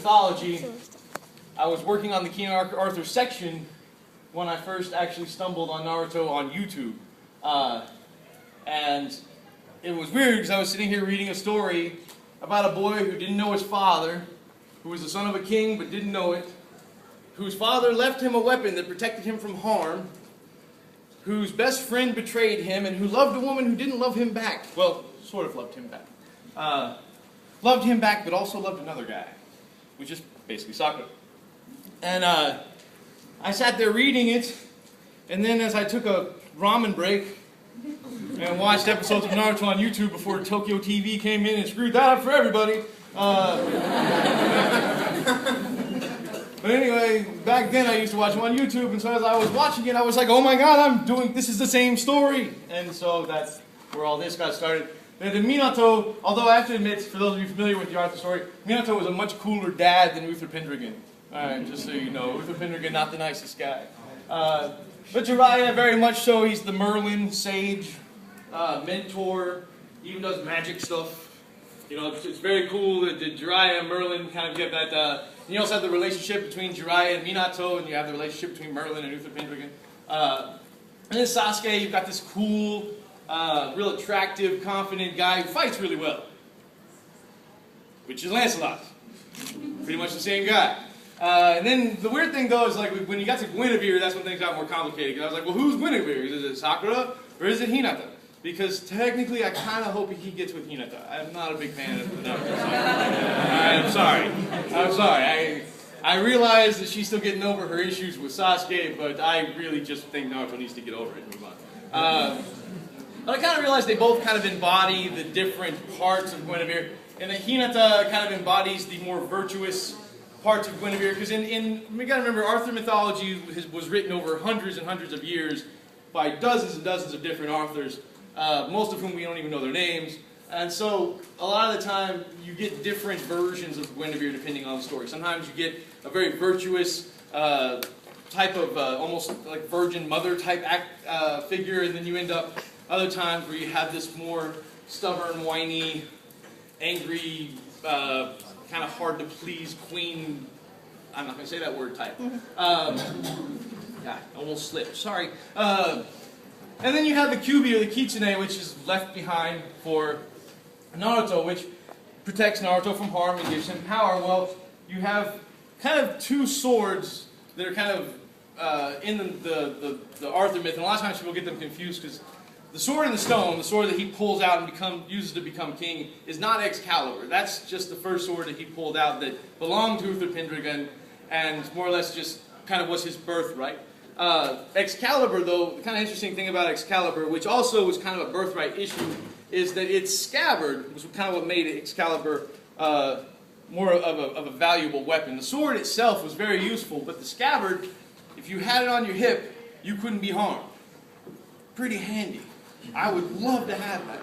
Mythology, I was working on the King Arthur section when I first actually stumbled on Naruto on YouTube. And it was weird because I was sitting here reading a story about a boy who didn't know his father, who was the son of a king but didn't know it, whose father left him a weapon that protected him from harm, whose best friend betrayed him, and who loved a woman who didn't love him back. Well, sort of loved him back. Loved him back, but also loved another guy, which is basically Sakura. And I sat there reading it, and then as I took a ramen break and watched episodes of Naruto on YouTube before Tokyo TV came in and screwed that up for everybody. But anyway, back then I used to watch them on YouTube, and so as I was watching it, I was like, oh my god, this is the same story. And so that's where all this got started. And Minato, although I have to admit, for those of you familiar with the Arthur story, Minato was a much cooler dad than Uther Pendragon. Alright, just so you know, Uther Pendragon, not the nicest guy. But Jiraiya, very much so, he's the Merlin, sage, mentor, even does magic stuff. You know, it's very cool that Jiraiya and Merlin kind of get that. You also have the relationship between Jiraiya and Minato, and you have the relationship between Merlin and Uther Pendragon. And then Sasuke, you've got this cool, real attractive, confident guy who fights really well. Which is Lancelot. Pretty much the same guy. And then the weird thing though is like when you got to Guinevere, that's when things got more complicated. Because I was like, well, who's Guinevere? Is it Sakura or is it Hinata? Because technically, I kind of hope he gets with Hinata. I'm not a big fan of the Naruto. I'm sorry. I'm sorry. I realize that she's still getting over her issues with Sasuke, but I really just think Naruto needs to get over it and move on. But I kind of realized they both kind of embody the different parts of Guinevere, and that Hinata kind of embodies the more virtuous parts of Guinevere. Because we got to remember, Arthur mythology was written over hundreds and hundreds of years by dozens and dozens of different authors. Most of whom we don't even know their names. And so, a lot of the time, you get different versions of Guinevere depending on the story. Sometimes you get a very virtuous type of almost like virgin mother type figure, and then you end up other times where you have this more stubborn, whiny, angry, kind of hard to please queen. I'm not going to say that word type. Yeah, almost slipped. Sorry. And then you have the Kyuubi, or the Kitsune, which is left behind for Naruto, which protects Naruto from harm and gives him power. Well, you have kind of two swords that are kind of in the Arthur myth, and a lot of times people get them confused because the sword in the stone, the sword that he pulls out and uses to become king, is not Excalibur. That's just the first sword that he pulled out that belonged to Uther Pendragon and more or less just kind of was his birthright. Excalibur, though, the kind of interesting thing about Excalibur, which also was kind of a birthright issue, is that its scabbard was kind of what made Excalibur more of a valuable weapon. The sword itself was very useful, but the scabbard, if you had it on your hip, you couldn't be harmed. Pretty handy. I would love to have that.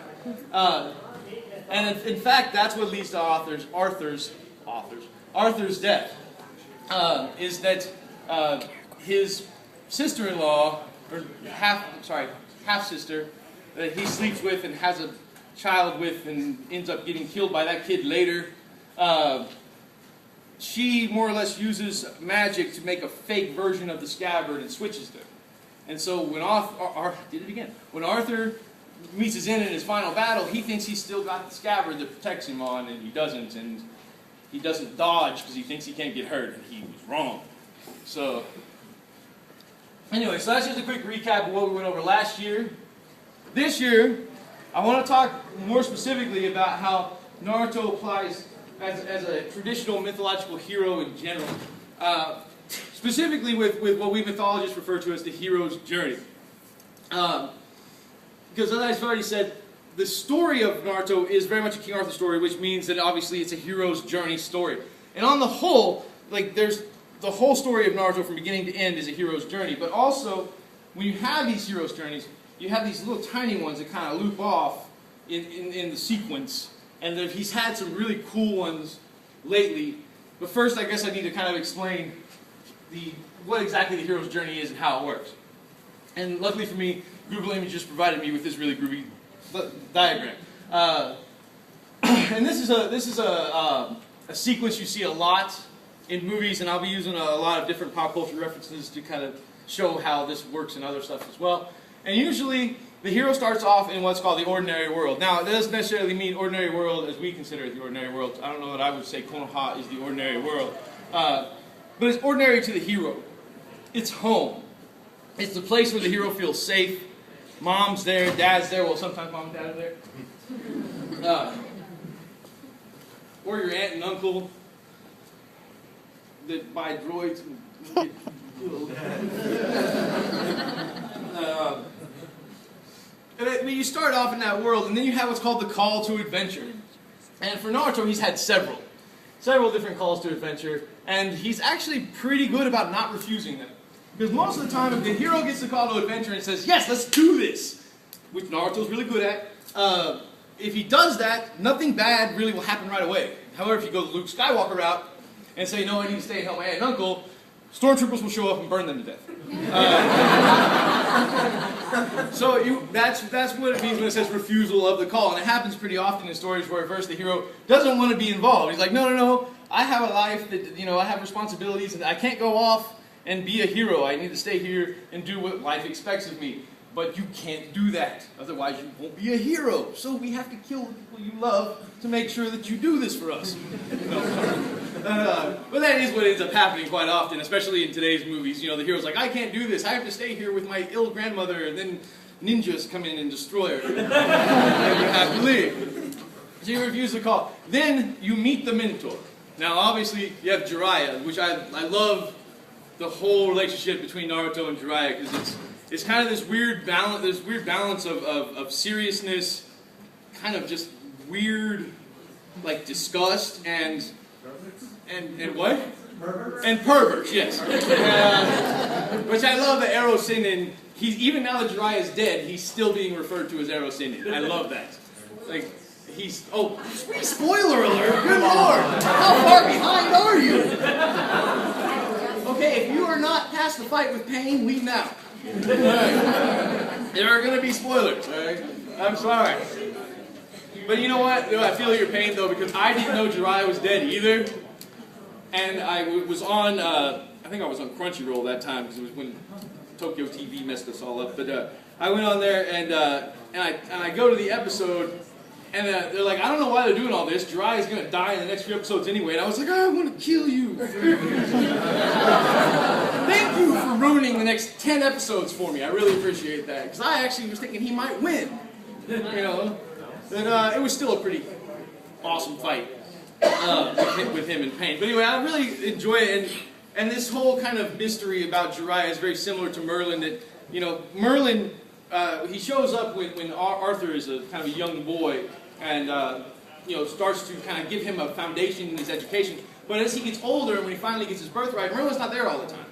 And in fact, that's what leads to Arthur's death. Is that his sister-in-law, or half-sister, that he sleeps with and has a child with and ends up getting killed by that kid later, she more or less uses magic to make a fake version of the scabbard and switches them. And so when when Arthur meets his end in his final battle, he thinks he's still got the scabbard that protects him on, and he doesn't. And he doesn't dodge because he thinks he can't get hurt, and he was wrong. So anyway, so that's just a quick recap of what we went over last year. This year, I want to talk more specifically about how Naruto applies as a traditional mythological hero in general. Specifically with what we mythologists refer to as the hero's journey. Because as I've already said, the story of Naruto is very much a King Arthur story, which means that obviously it's a hero's journey story. And on the whole, like there's the whole story of Naruto from beginning to end is a hero's journey. But also, when you have these hero's journeys, you have these little tiny ones that kind of loop off in the sequence. And he's had some really cool ones lately. But first, I guess I need to kind of explain what exactly the hero's journey is and how it works. And luckily for me, Google Images provided me with this really groovy diagram. And this is a a sequence you see a lot in movies, and I'll be using a lot of different pop culture references to kind of show how this works in other stuff as well. And usually, the hero starts off in what's called the ordinary world. Now, it doesn't necessarily mean ordinary world as we consider it the ordinary world. I don't know that I would say Konoha is the ordinary world. But it's ordinary to the hero. It's home. It's the place where the hero feels safe. Mom's there, dad's there. Well, sometimes mom and dad are there. Or your aunt and uncle that buy droids and get killed. But you start off in that world, and then you have what's called the call to adventure. And for Naruto, he's had several different calls to adventure, and he's actually pretty good about not refusing them. Because most of the time, if the hero gets the call to adventure and says, yes, let's do this, which Naruto's really good at, if he does that, nothing bad really will happen right away. However, if you go the Luke Skywalker route and say, no, I need to stay and help my aunt and uncle, stormtroopers will show up and burn them to death. So that's what it means when it says refusal of the call. And it happens pretty often in stories where at first the hero doesn't want to be involved. He's like, no, I have a life that, I have responsibilities and I can't go off and be a hero. I need to stay here and do what life expects of me. But you can't do that. Otherwise you won't be a hero. So we have to kill the people you love to make sure that you do this for us. But that is what ends up happening quite often, especially in today's movies. The hero's like, I can't do this. I have to stay here with my ill grandmother, and then ninjas come in and destroy her. And you have to leave. So you refuse the call. Then you meet the mentor. Now, obviously, you have Jiraiya, which I love the whole relationship between Naruto and Jiraiya, because it's kind of this weird balance of seriousness, kind of just weird, like disgust and what? Perverts. And perverts, yes. Which I love that Arrow Sinin, even now that Jiraiya is dead, he's still being referred to as Arrow Sinin. I love that. Like, spoiler alert, good lord! How far behind are you? Okay, if you are not past the fight with Pain, leave now. Right. There are going to be spoilers, alright? I'm sorry. But you know what? I feel your pain, though, because I didn't know Jiraiya was dead either. And I was on, I think I was on Crunchyroll that time, because it was when Tokyo TV messed us all up. But I went on there, and I go to the episode, and they're like, I don't know why they're doing all this. Jiraiya's going to die in the next few episodes anyway. And I was like, I want to kill you. Thank you for ruining the next 10 episodes for me. I really appreciate that. Because I actually was thinking he might win. And it was still a pretty awesome fight. With him in Pain. But anyway, I really enjoy it, and this whole kind of mystery about Jiraiya is very similar to Merlin. That Merlin, he shows up when Arthur is a kind of a young boy, and starts to kind of give him a foundation in his education. But as he gets older, and when he finally gets his birthright, Merlin's not there all the time.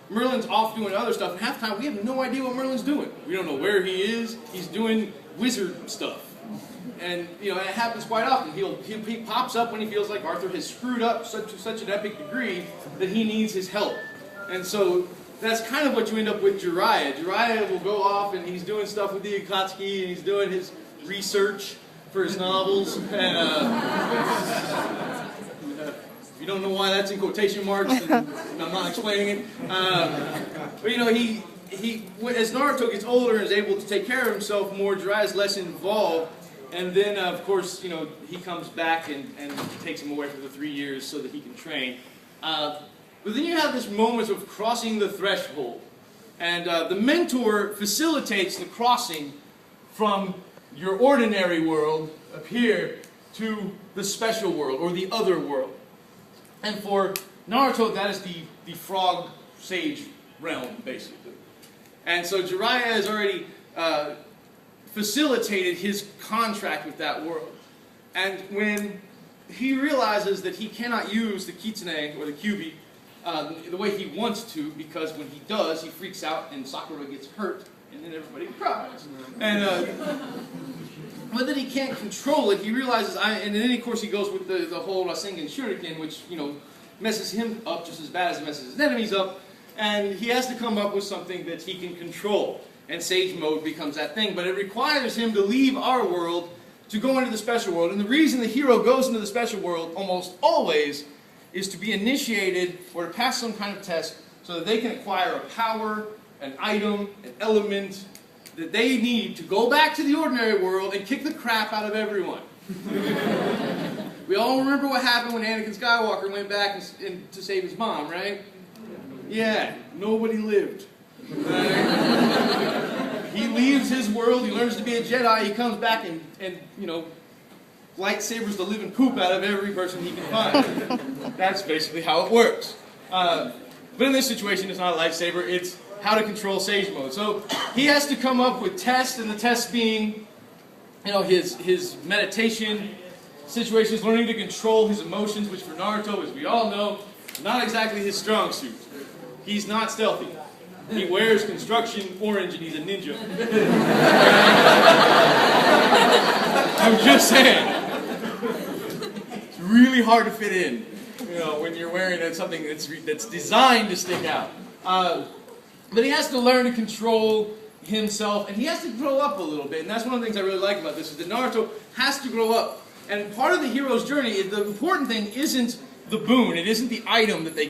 Merlin's off doing other stuff, and half the time we have no idea what Merlin's doing. We don't know where he is. He's doing wizard stuff. And, it happens quite often. He pops up when he feels like Arthur has screwed up to such an epic degree that he needs his help. And so that's kind of what you end up with Jiraiya. Jiraiya will go off and he's doing stuff with the Akatsuki and he's doing his research for his novels. And if you don't know why that's in quotation marks, then I'm not explaining it. But he as Naruto gets older and is able to take care of himself more, Jiraiya's less involved. And then, of course, he comes back and takes him away for the 3 years so that he can train. But then you have this moment of crossing the threshold. And the mentor facilitates the crossing from your ordinary world up here to the special world, or the other world. And for Naruto, that is the frog sage realm, basically. And so Jiraiya has already facilitated his contract with that world. And when he realizes that he cannot use the Kitsune, or the Kyuubi, the way he wants to, because when he does, he freaks out and Sakura gets hurt, and then everybody cries. And, but then he can't control it. He realizes, and then of course he goes with the whole Rasengan Shuriken, which, messes him up just as bad as it messes his enemies up. And he has to come up with something that he can control. And Sage Mode becomes that thing. But it requires him to leave our world to go into the special world. And the reason the hero goes into the special world almost always is to be initiated or to pass some kind of test so that they can acquire a power, an item, an element that they need to go back to the ordinary world and kick the crap out of everyone. We all remember what happened when Anakin Skywalker went back to save his mom, right? Yeah, nobody lived. He leaves his world, he learns to be a Jedi, he comes back and you know, lightsabers the living poop out of every person he can find. That's basically how it works. But in this situation, it's not a lightsaber, it's how to control Sage Mode. So he has to come up with tests, and the tests being, you know, his meditation situations, learning to control his emotions, which for Naruto, as we all know, not exactly his strong suit. He's not stealthy. He wears construction orange and he's a ninja. I'm just saying. It's really hard to fit in, you know, when you're wearing something that's designed to stick out. But he has to learn to control himself, and he has to grow up a little bit. And that's one of the things I really like about this, is that Naruto has to grow up. And part of the hero's journey, the important thing isn't the boon, it isn't the item that they